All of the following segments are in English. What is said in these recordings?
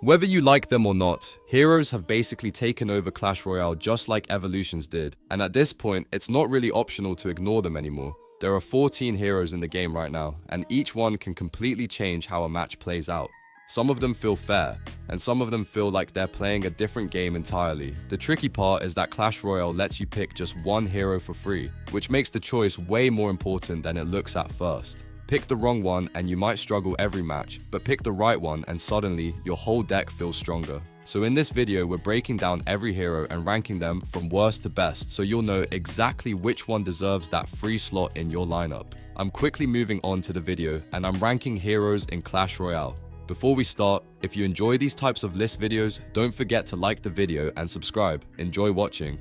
Whether you like them or not, heroes have basically taken over Clash Royale just like evolutions did, and at this point, it's not really optional to ignore them anymore. There are 14 heroes in the game right now, and each one can completely change how a match plays out. Some of them feel fair, and some of them feel like they're playing a different game entirely. The tricky part is that Clash Royale lets you pick just one hero for free, which makes the choice way more important than it looks at first. Pick the wrong one and you might struggle every match, but pick the right one and suddenly your whole deck feels stronger. So in this video, we're breaking down every hero and ranking them from worst to best so you'll know exactly which one deserves that free slot in your lineup. I'm quickly moving on to the video and I'm ranking heroes in Clash Royale. Before we start, if you enjoy these types of list videos, don't forget to like the video and subscribe. Enjoy watching.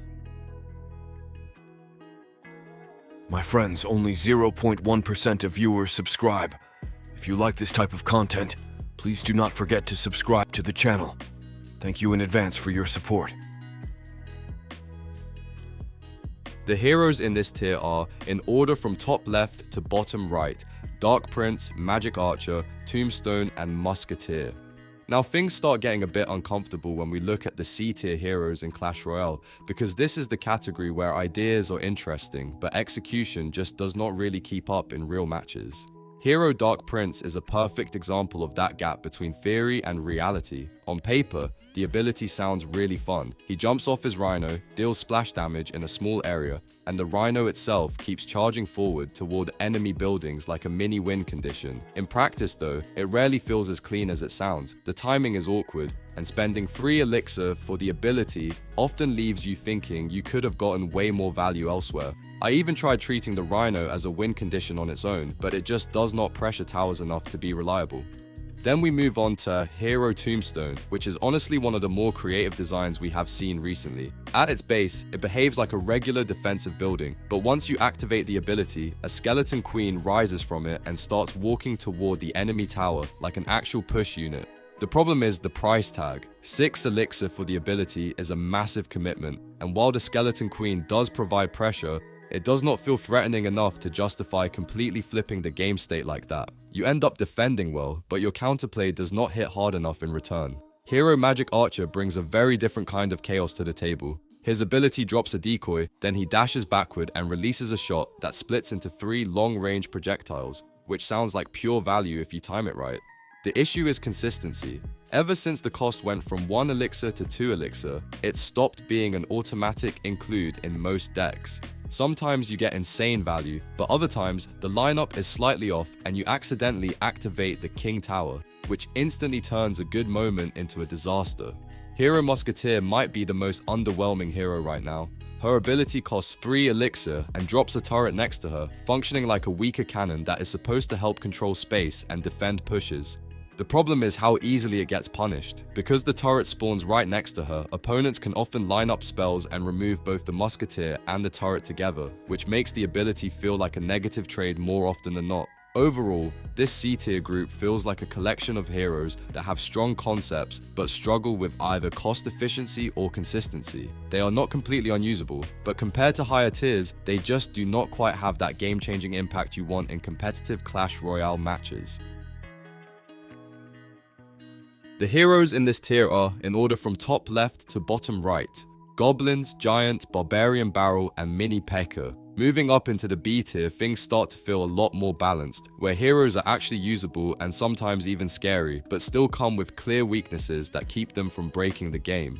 My friends, only 0.1% of viewers subscribe. If you like this type of content, please do not forget to subscribe to the channel. Thank you in advance for your support. The heroes in this tier are, in order from top left to bottom right, Dark Prince, Magic Archer, Tombstone, and Musketeer. Now things start getting a bit uncomfortable when we look at the C tier heroes in Clash Royale, because this is the category where ideas are interesting, but execution just does not really keep up in real matches. Hero Dark Prince is a perfect example of that gap between theory and reality. On paper, the ability sounds really fun. He jumps off his Rhino, deals splash damage in a small area, and the Rhino itself keeps charging forward toward enemy buildings like a mini win condition. In practice though, it rarely feels as clean as it sounds. The timing is awkward, and spending 3 elixir for the ability often leaves you thinking you could have gotten way more value elsewhere. I even tried treating the Rhino as a win condition on its own, but it just does not pressure towers enough to be reliable. Then we move on to Hero Tombstone, which is honestly one of the more creative designs we have seen recently. At its base, it behaves like a regular defensive building, but once you activate the ability, a skeleton queen rises from it and starts walking toward the enemy tower like an actual push unit. The problem is the price tag. 6 elixir for the ability is a massive commitment, and while the skeleton queen does provide pressure, it does not feel threatening enough to justify completely flipping the game state like that. You end up defending well, but your counterplay does not hit hard enough in return. Hero Magic Archer brings a very different kind of chaos to the table. His ability drops a decoy, then he dashes backward and releases a shot that splits into 3 long-range projectiles, which sounds like pure value if you time it right. The issue is consistency. Ever since the cost went from 1 elixir to 2 elixir, it stopped being an automatic include in most decks. Sometimes you get insane value, but other times the lineup is slightly off and you accidentally activate the King Tower, which instantly turns a good moment into a disaster. Hero Musketeer might be the most underwhelming hero right now. Her ability costs 3 elixir and drops a turret next to her, functioning like a weaker cannon that is supposed to help control space and defend pushes. The problem is how easily it gets punished. Because the turret spawns right next to her, opponents can often line up spells and remove both the Musketeer and the turret together, which makes the ability feel like a negative trade more often than not. Overall, this C tier group feels like a collection of heroes that have strong concepts but struggle with either cost efficiency or consistency. They are not completely unusable, but compared to higher tiers, they just do not quite have that game-changing impact you want in competitive Clash Royale matches. The heroes in this tier are, in order from top left to bottom right, Goblins, Giant, Barbarian Barrel, and Mini P.E.K.K.A. Moving up into the B tier, things start to feel a lot more balanced, where heroes are actually usable and sometimes even scary, but still come with clear weaknesses that keep them from breaking the game.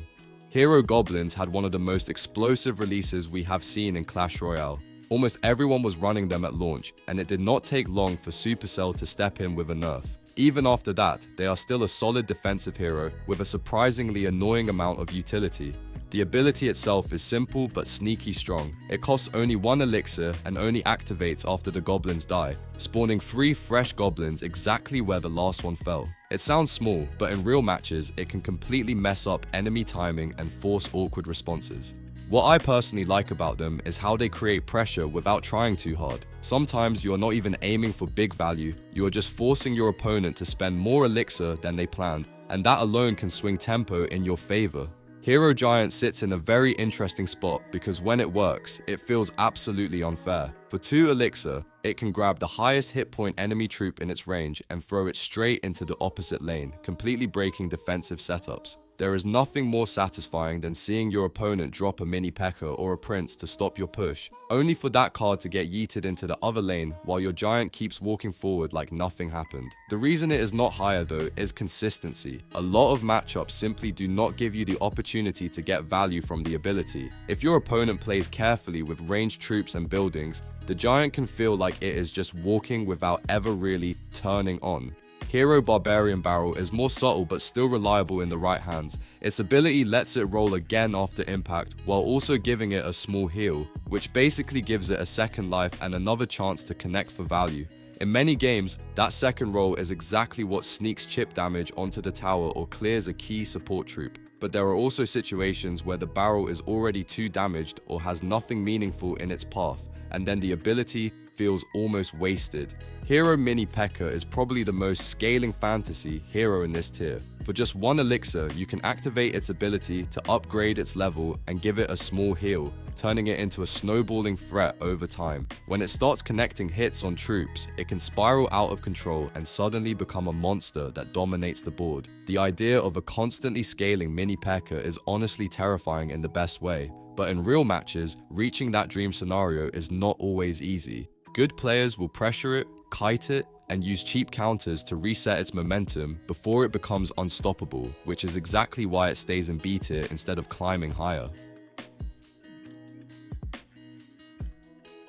Hero Goblins had one of the most explosive releases we have seen in Clash Royale. Almost everyone was running them at launch, and it did not take long for Supercell to step in with a nerf. Even after that, they are still a solid defensive hero with a surprisingly annoying amount of utility. The ability itself is simple but sneaky strong. It costs only 1 elixir and only activates after the goblins die, spawning 3 fresh goblins exactly where the last one fell. It sounds small, but in real matches, it can completely mess up enemy timing and force awkward responses. What I personally like about them is how they create pressure without trying too hard. Sometimes you are not even aiming for big value, you are just forcing your opponent to spend more elixir than they planned, and that alone can swing tempo in your favor. Hero Giant sits in a very interesting spot because when it works, it feels absolutely unfair. For 2 elixir, it can grab the highest hit point enemy troop in its range and throw it straight into the opposite lane, completely breaking defensive setups. There is nothing more satisfying than seeing your opponent drop a mini P.E.K.K.A or a Prince to stop your push, only for that card to get yeeted into the other lane while your Giant keeps walking forward like nothing happened. The reason it is not higher though is consistency. A lot of matchups simply do not give you the opportunity to get value from the ability. If your opponent plays carefully with ranged troops and buildings, the Giant can feel like it is just walking without ever really turning on. Hero Barbarian Barrel is more subtle but still reliable in the right hands. Its ability lets it roll again after impact while also giving it a small heal, which basically gives it a second life and another chance to connect for value. In many games, that second roll is exactly what sneaks chip damage onto the tower or clears a key support troop. But there are also situations where the barrel is already too damaged or has nothing meaningful in its path, and then the ability feels almost wasted. Hero Mini P.E.K.K.A is probably the most scaling fantasy hero in this tier. For just 1 elixir, you can activate its ability to upgrade its level and give it a small heal, turning it into a snowballing threat over time. When it starts connecting hits on troops, it can spiral out of control and suddenly become a monster that dominates the board. The idea of a constantly scaling Mini P.E.K.K.A is honestly terrifying in the best way, but in real matches, reaching that dream scenario is not always easy. Good players will pressure it, kite it, and use cheap counters to reset its momentum before it becomes unstoppable, which is exactly why it stays in B tier instead of climbing higher.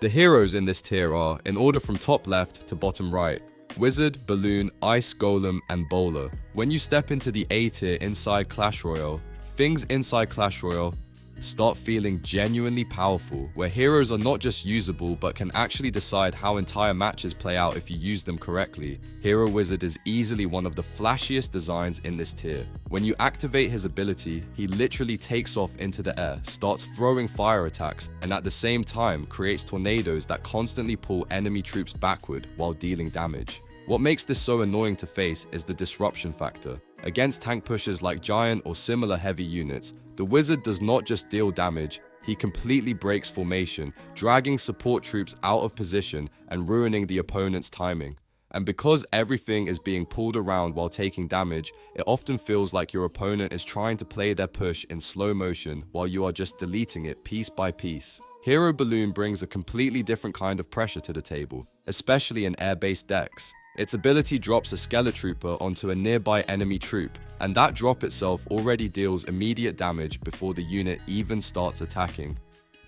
The heroes in this tier are, in order from top left to bottom right, Wizard, Balloon, Ice Golem, and Bowler. When you step into the A tier inside Clash Royale, things inside Clash Royale start feeling genuinely powerful, where heroes are not just usable but can actually decide how entire matches play out if you use them correctly. Hero Wizard is easily one of the flashiest designs in this tier. When you activate his ability, he literally takes off into the air, starts throwing fire attacks, and at the same time creates tornadoes that constantly pull enemy troops backward while dealing damage. What makes this so annoying to face is the disruption factor. Against tank pushers like Giant or similar heavy units, the Wizard does not just deal damage, he completely breaks formation, dragging support troops out of position and ruining the opponent's timing. And because everything is being pulled around while taking damage, it often feels like your opponent is trying to play their push in slow motion while you are just deleting it piece by piece. Hero Balloon brings a completely different kind of pressure to the table, especially in air-based decks. Its ability drops a Skeletrooper onto a nearby enemy troop, and that drop itself already deals immediate damage before the unit even starts attacking.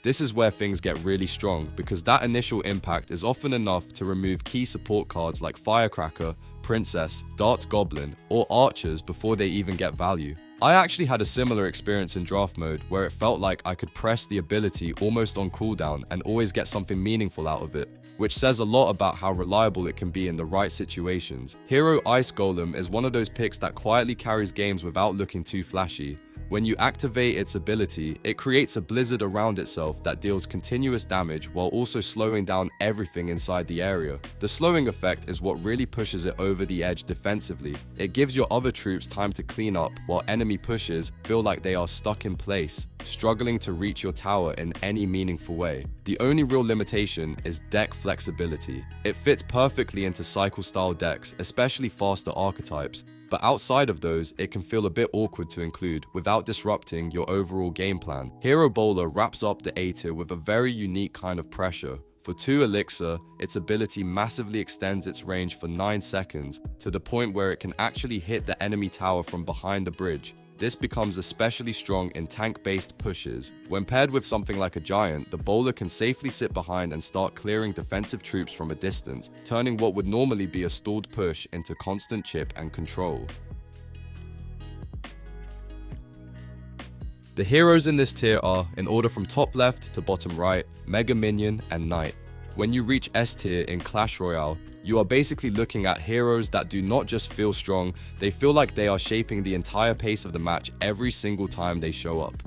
This is where things get really strong, because that initial impact is often enough to remove key support cards like Firecracker, Princess, Darts Goblin, or Archers before they even get value. I actually had a similar experience in draft mode where it felt like I could press the ability almost on cooldown and always get something meaningful out of it, which says a lot about how reliable it can be in the right situations. Hero Ice Golem is one of those picks that quietly carries games without looking too flashy. When you activate its ability, it creates a blizzard around itself that deals continuous damage while also slowing down everything inside the area. The slowing effect is what really pushes it over the edge defensively. It gives your other troops time to clean up while enemy pushes feel like they are stuck in place, struggling to reach your tower in any meaningful way. The only real limitation is deck flexibility. It fits perfectly into cycle-style decks, especially faster archetypes, but outside of those, it can feel a bit awkward to include without disrupting your overall game plan. Hero Bowler wraps up the A tier with a very unique kind of pressure. For 2 elixir, its ability massively extends its range for 9 seconds to the point where it can actually hit the enemy tower from behind the bridge. This becomes especially strong in tank-based pushes. When paired with something like a Giant, the Bowler can safely sit behind and start clearing defensive troops from a distance, turning what would normally be a stalled push into constant chip and control. The heroes in this tier are, in order from top left to bottom right, Mega Minion and Knight. When you reach S tier in Clash Royale, you are basically looking at heroes that do not just feel strong, they feel like they are shaping the entire pace of the match every single time they show up.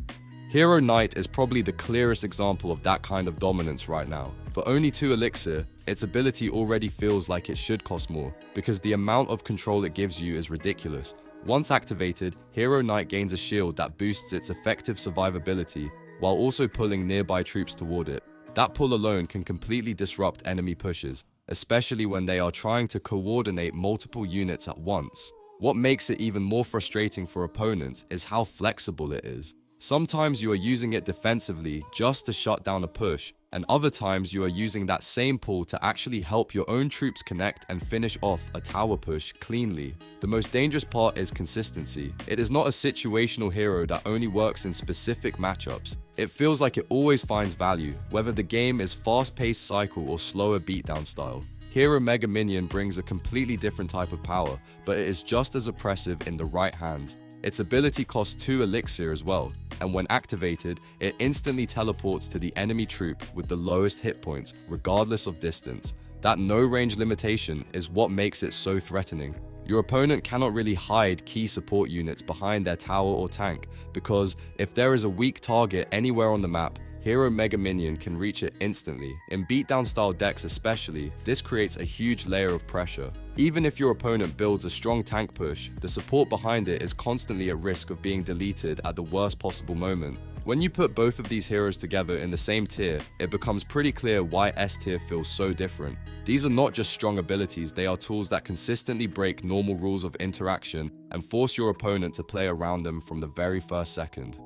Hero Knight is probably the clearest example of that kind of dominance right now. For only 2 elixir, its ability already feels like it should cost more, because the amount of control it gives you is ridiculous. Once activated, Hero Knight gains a shield that boosts its effective survivability while also pulling nearby troops toward it. That pull alone can completely disrupt enemy pushes, especially when they are trying to coordinate multiple units at once. What makes it even more frustrating for opponents is how flexible it is. Sometimes you are using it defensively just to shut down a push, and other times you are using that same pull to actually help your own troops connect and finish off a tower push cleanly. The most dangerous part is consistency. It is not a situational hero that only works in specific matchups. It feels like it always finds value, whether the game is fast-paced cycle or slower beatdown style. Hero Mega Minion brings a completely different type of power, but it is just as oppressive in the right hands. Its ability costs 2 elixir as well, and when activated, it instantly teleports to the enemy troop with the lowest hit points, regardless of distance. That no range limitation is what makes it so threatening. Your opponent cannot really hide key support units behind their tower or tank, because if there is a weak target anywhere on the map, Hero Mega Minion can reach it instantly. In beatdown style decks especially, this creates a huge layer of pressure. Even if your opponent builds a strong tank push, the support behind it is constantly at risk of being deleted at the worst possible moment. When you put both of these heroes together in the same tier, it becomes pretty clear why S tier feels so different. These are not just strong abilities, they are tools that consistently break normal rules of interaction and force your opponent to play around them from the very first second.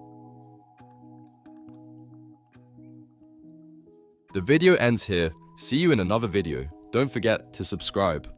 The video ends here. See you in another video. Don't forget to subscribe.